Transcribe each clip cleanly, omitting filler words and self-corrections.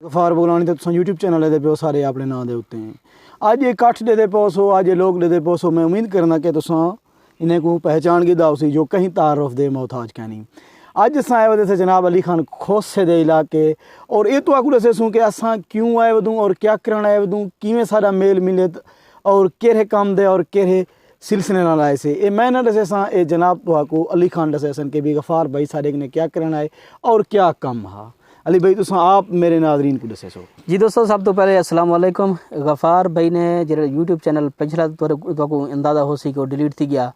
गफार बुगलानी तो तुम YouTube channel दे पे सारे अपने नाम के उत्ते अज ये कट्ठ दे पोसो अज ये लोग दे पोसो मैं उम्मीद करना कि तुम इन्हें को पहचान की दावसी जो कहीं तारुफ दे मोहताज कहनी अज अस आए वे जनाब अली खान खोसे दे इलाके और ये तो आकू दसेसूँ कि अस क्यों आए वदूँ और क्या करन आए वदूँ किवें सारा मेल मिले और केरे काम दे और केरे सिलसिले नाल आए से ये मैं ना दसे सा ये जनाब तो आकू अली खान दसे सन कि भी गफार भाई सारे ने क्या करना है और क्या कम हा अली भाई तुम आप मेरे नाजरीन को दसे सो। जी दोस्तों, सब तो पहले अस्सलाम वालेकुम। गफ़ार भाई ने जो यूट्यूब चैनल पिछला तो अंदाज़ा हो सी कि डिलीट थी गया,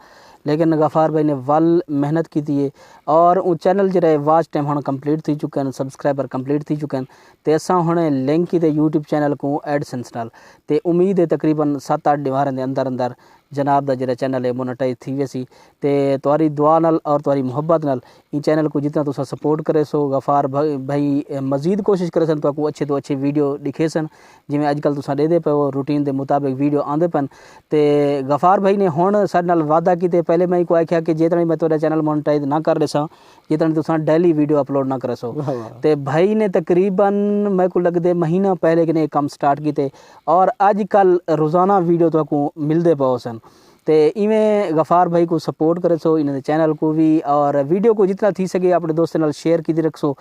लेकिन गफ़ार भाई ने वल मेहनत की थी और वो चैनल जो वाच टाइम हम कंप्लीट थी चुके हैं, सब्सक्राइबर कंप्लीट थी चुके हैं। तो असा हमने लिंक की यूट्यूब चैनल को एडसेंस नाल ते उम्मीद है तकरीबन 7-8 दिवारें के अंदर अंदर जनाब का जो चैनल है मोनेटाइज थी वैसी। तो तुहारी दुआ नाल और तुहारी मुहब्बत नाल इन चैनल को जितना तुसा सपोर्ट करे सो गफ़ार भाई मज़ीद कोशिश करे सन तो अच्छे तो अच्छे वीडियो दिखे सन जिमें अजकल तुसा दे पे वो रूटीन के मुताबिक वीडियो आते पन। तो गफ़ार भाई ने हुण साडे नाल वादा किते पहले मैं को आख्या कि जितनी मैं तेरा चैनल मोनेटाइज ना कर रहा जितनी तुसा डेली वीडियो अपलोड ना करे सो। तो भाई ने तकरीबन मैं को लगते महीना पहले कि काम स्टार्ट किए और अजकल रोज़ाना वीडियो तो मिलते पाओ सन। तो इवें गफ़ार भाई को सपोर्ट करे सो इन चैनल को भी और वीडियो को जितना थी सके अपने दोस्तों नाल शेयर की रखसो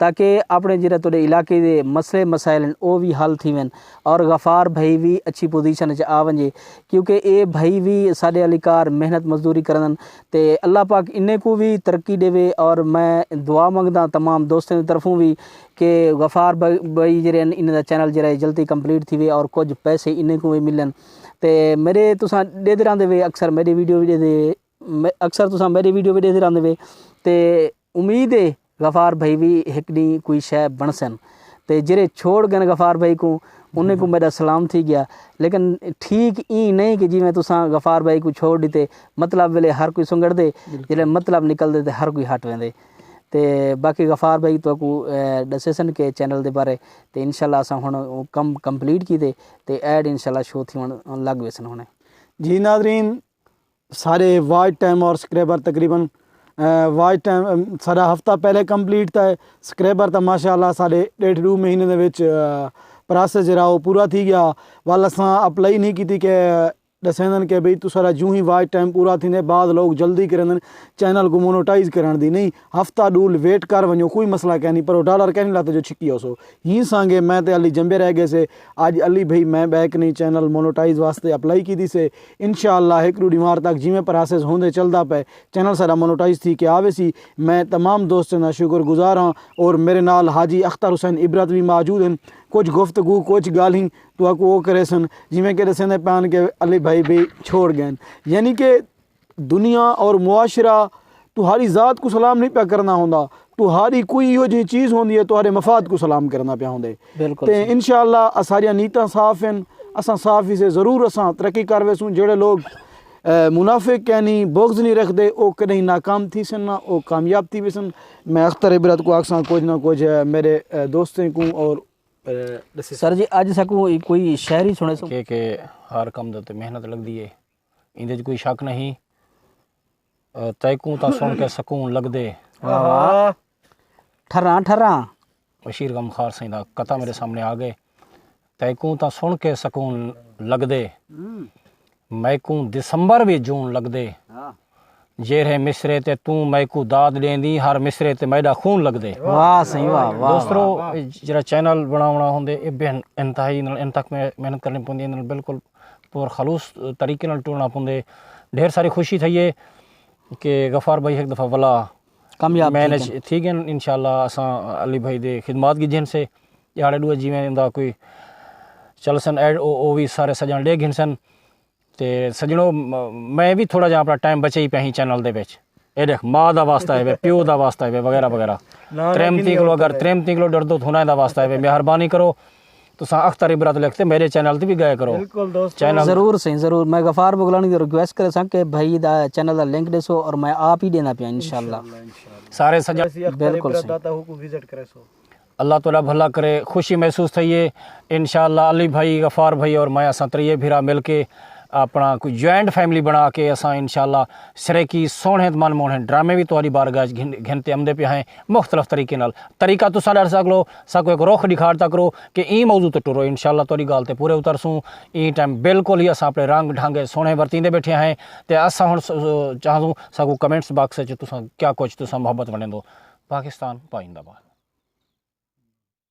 ताकि अपने जो थोड़े इलाके के मसले मसाइल वो भी हल थी वन और गफ़ार भाई भी अच्छी पोजीशन आ वजे क्योंकि ये भाई भी साढ़े अलीकार मेहनत मजदूरी करन। तो अल्लाह पाक इन्हें को भी तरक्की देवे और मैं दुआ मंगदा तमाम दोस्तों की तरफों भी कि गफ़ार भाई जो इन चैनल जो जल्दी कंप्लीट थी वे और कुछ पैसे इन्हें को भी मिलन। तो मेरे तुसा देते रहते वे अक्सर मेरी वीडियो भी दे अक्सर तुसा मेरी वीडियो भी देते रहते वे। तो उम्मीद है गफ़ार भाई भी एक डी कोई शय बन सन। तो जेरे छोड़ गए गफ़ार भाई को उन्हें को मेरा सलाम थी गया, लेकिन ठीक ई नहीं कि जिमें तुसा गफ़ार भाई को छोड़ दीते मतलब वेले हर कोई सुंगड़ दे जिले मतलब निकल दे हर कोई हट वेंदे। तो बाकी गफ़ार भाई तो दसे सन के चैनल के बारे तो इंशाल्लाह अस हुण कम कंप्लीट कीते तो ऐड इंशाल्लाह शो थी लग वे सन हुणे। जी नाजरीन सारे वाच टाइम और स्क्रैबर तकरीबन वाच टाइम सारा हफ्ता पहले कंप्लीट था स्क्रैबर तो माशाल्लाह साढ़े 1.5-2 महीने प्रोसेस जरा पूरा थी गया वाल अस अप्लाई नहीं की कि दसेंदन के भाई तू सारा जूं ही वाच टाइम पूरा थी बाद लोग जल्दी करन चैनल को मोनोटाइज करण दी नहीं हफ्ता डूल वेट कर वनो कोई मसला क्या नहीं पर डॉलर क्या नहीं लाते जो छिकी हो सो ही सांगे मैं तो अली जंबे रह गए से आज अली भाई मैं बैक नहीं चैनल मोनोटाइज वास्ते अप्लाई की थी से इंशाअल्लाह एक डिमार तक जिमें प्रोसेस होंदे चलता पे चैनल सारा मोनोटाइज थी के आवे सी। मैं तमाम दोस्तों का शुक्रगुजार हाँ और मेरे नाल हाजी अख्तर हुसैन इबरत भी मौजूद हैं। कुछ गुफ्तगू कुछ गाली तो आपको वो करे सन जिमें कि दसेंदे पान के अली भाई भी छोड़ गए यानी कि दुनिया और मुआशरा तुम्हारी ज़ात को सलाम नहीं पे करना होंदा तुम्हारी कोई यो जी चीज़ होंदी है तुम्हारे मफाद को सलाम करना पे होंदे। तो इंशाअल्लाह सारिया नीयतां साफ हैं असा साफ ही से ज़रूर असा तरक्की कर वेसूँ। जेड़े लोग मुनाफिक कहनी बोग्ज नहीं रखते वो कहीं नाकाम थी सन ना वो कामयाब थी सन। मैं अख्तर इबरत को आखसा कुछ ना कुछ मेरे दोस्तों को और सर जी अज सकूँ कोई शहरी सुने सो के हर कम दे मेहनत लगती है इंदे कोई शक नहीं तैकू तो सुन के सकून लग दे ठर्रा ठर्रा बशीर गम खार सही दा कथा मेरे सामने आ गए तैकू तो सुन के सकून लग दे मैकू दिसंबर भी जून लग दे जेरे मिसरे ते तू मैकू दाद लेंदी हर मिसरे ते मैडा खून लग दे। वाह सही वाह वाह दोस्तों जरा चैनल बनावना होंदे ए बेन इंतहाई इन तक में मेहनत करनी पौंदी इन बिल्कुल पूर खलूस तरीके नाल टुरना पौंदे। ढेर सारी खुशी थी है कि गफ़ार भाई एक दफ़ा वाला कामयाब मैनेज थी गए इंशाल्लाह असा अली भाई दे खिदमत की जिन से याड़े डुए जिमें इंदा कोई चल सन एड ओ भी सारे सजन ले गिन सन। तो सजनों मैं भी थोड़ा जहा अपना टाइम बचे ही पे ही चैनल दे विच ए देख माँ का वास्ता है प्यो का वास्ता है वगैरह वगैरह त्रेमती किलो अगर त्रेमती किलो डर दो थोड़ा वास्ता है मेहरबानी करो तो अख्तर इबरत लिखते मेरे चैनल भी गए करो चैनल जरूर सही जरूर। मैं गफ़ार बुगलानी की रिक्वेस्ट करे सा कि भाई दा चैनल का लिंक देसो और मैं आप ही देना पिया इंशाल्लाह सारे सजन बिल्कुल विजिट करे सो अल्लाह ताला भला करे खुशी महसूस थी है इंशाल्लाह अली भाई गफ़ार भाई और मैं असा त्रिये भिरा मिल के अपना कोई जॉइंट फैमिली बना के असां इंशाल्लाह सरेकी सोहने मन मोहने ड्रामे भी तुहारी बारगाह घिनते आमदे पे हैं मुख्तलिफ तरीके नाल तरीका तुसां ॾस सको सको एक रुख दिखाड़ता करो कि ई मौजू ते टुरो इंशाल्लाह तुहारी गाल ते पूरे उतरसूं ई टाइम बिल्कुल ही असां अपने रंग ढंग सोहने वरतींदे बैठे हैं ते असां हुण चाहूं सको कमेंट्स बॉक्स च तुसां क्या कुछ तुसां मोहब्बत वंडो पाकिस्तान पाइंदाबाद।